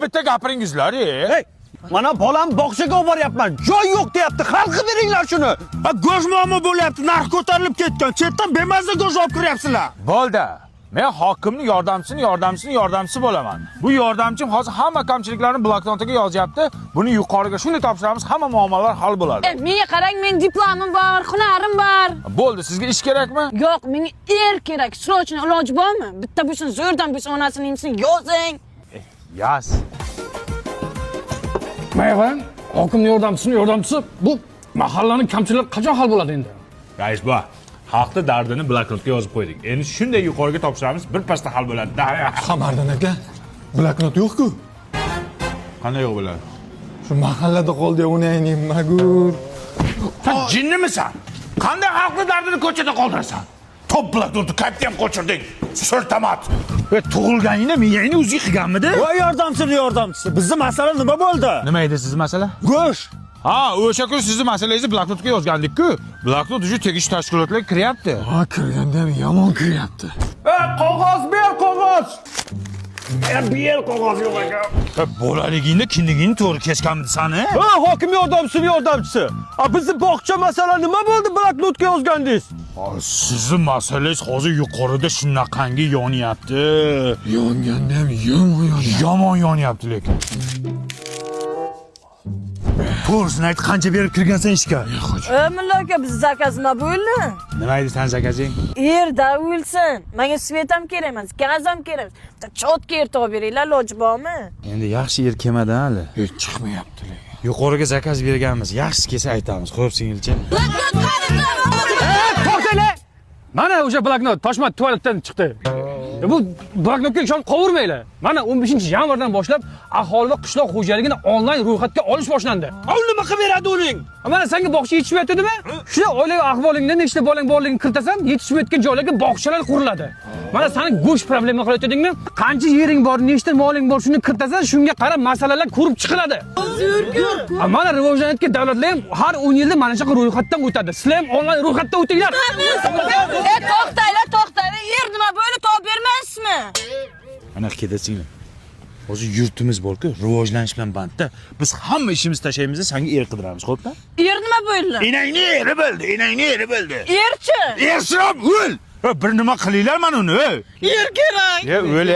Bitta gapiringizlar. Hey, mana bolam bog'chaga olib boryapman. Joy yo'q deyapti. Xalqi beringlar shuni. Go'sht muammo bo'lyapti, narx ko'tarilib ketgan. Chetdan bemazza go'sht olib kiryapsizlar. Bo'ldi. Men hokimning yordamchisi bo'laman. Bu yordamchim hozir hamma kamchiliklarni bloknotiga yozyapti. Buni yuqoriga shunday topshiramiz, hamma muammolar hal bo'ladi. Menga qarang, men diplomim bor, hunarim bor. Bo'ldi, sizga ish kerakmi? Yo'q, menga kerak. Srochni iloji bormi? Bitta bo'lsin, zo'rdan bo'lsin, onasining ismini yozing. Yaz. Mayvan, hokimning yordamchisi bu mahallaning kamchiliklari qachon hal bo'ladi endi? Rais bu xalqni dardini bloknotga yozib qo'ydik. Endi shunday yuqoriga topshiramiz, bir pasda hal bo'ladi. Qamariddin aka, bloknot yo'q-ku. Qanday yo'q bo'ladi? Shu mahallada qoldi, uni ayning magur. Sen jinnimisan? Qanday xalqni dardini ko'chada qoldirasan? Top bloknotni qayerda ham qo'chirding? Sirtamat. Ve tug'ilganingda miyangni o'ziga qilganmidi? Voy yordamchisi. Bizning masala nima bo'ldi? Nima edi sizning masala? Go'sht. Ha, o'sha kun sizning masalangizni bloknotga yozgandik-ku. Bloknot uchun tegishli tashkilotlarga kiryapti. Ha, kirganda ham yomon kiryapti. Qog'oz ber, qog'oz. Ber qog'oz yo'q ekan. Bolaligingda kindigingni to'g'ri kesganmidi sani? Ha, hokim yordamchisi. Bizning bog'cha masala nima bo'ldi? Bloknotga yozgandingiz. Sizning masalangiz hozir yuqorida shunaqangi yonyapti. Yonganda ham yomon Yomon lekin. To'g'risini ayt, qancha berib kirgansan ishga? Mulla aka, biz zakaz nima bo'ldi? Nima edi san zakazing? Yerda o'lsin. Menga svet ham kerak emas, gaz ham kerak. Bitta chotka yer topib beringlar, iloji bormi? Endi yaxshi yer kelmadi hali. Hech chiqmayapti. Yuqoriga zakaz berganmiz. Yaxshi kelsa aytamiz. Xo'p, singilcha. To'xtanglar. Mana o'sha bloknot Toshmat tualetdan chiqdi. Bu bloknotga ishonib qovurmanglar. Mana 15-yanvardan boshlab aholi va qishloq xo'jaligini onlayn ro'yxatga olish boshlandi. Nima qilib beradi uning? Mana senga bog'cha yetishmayaptimi? Shuna oilaviy ahvolingda nechta bolang borligini kiritasan, yetishmayotgan joylarga bog'chalar quriladi. Mana seni go'sht problema qilayotganingni, qancha yering bor, nechta moling bor, shuni kiritasan, shunga qarab masalalar ko'rib chiqiladi. Mana rivojlanayotgan davlatlar ham har 10 yilda mana shu ro'yxatdan o'tadi. Sizlar ham onlayn ro'yxatdan o'tinglar. To'xtanglar. Yer nima bo'ldi, topib bermaysizmi? Ana kedasinglar. Hozir yurtimiz bor-ku, rivojlanish bilan bandda. Biz hamma ishimizni tashlaymiz, senga er qidiramiz, xo'pmi? Yer nima bo'ldi? Enangni eri bo'ldi. Erchi. Ersirab o'l. Bir nima qilinglar mana uni. Yer kerak. O'l.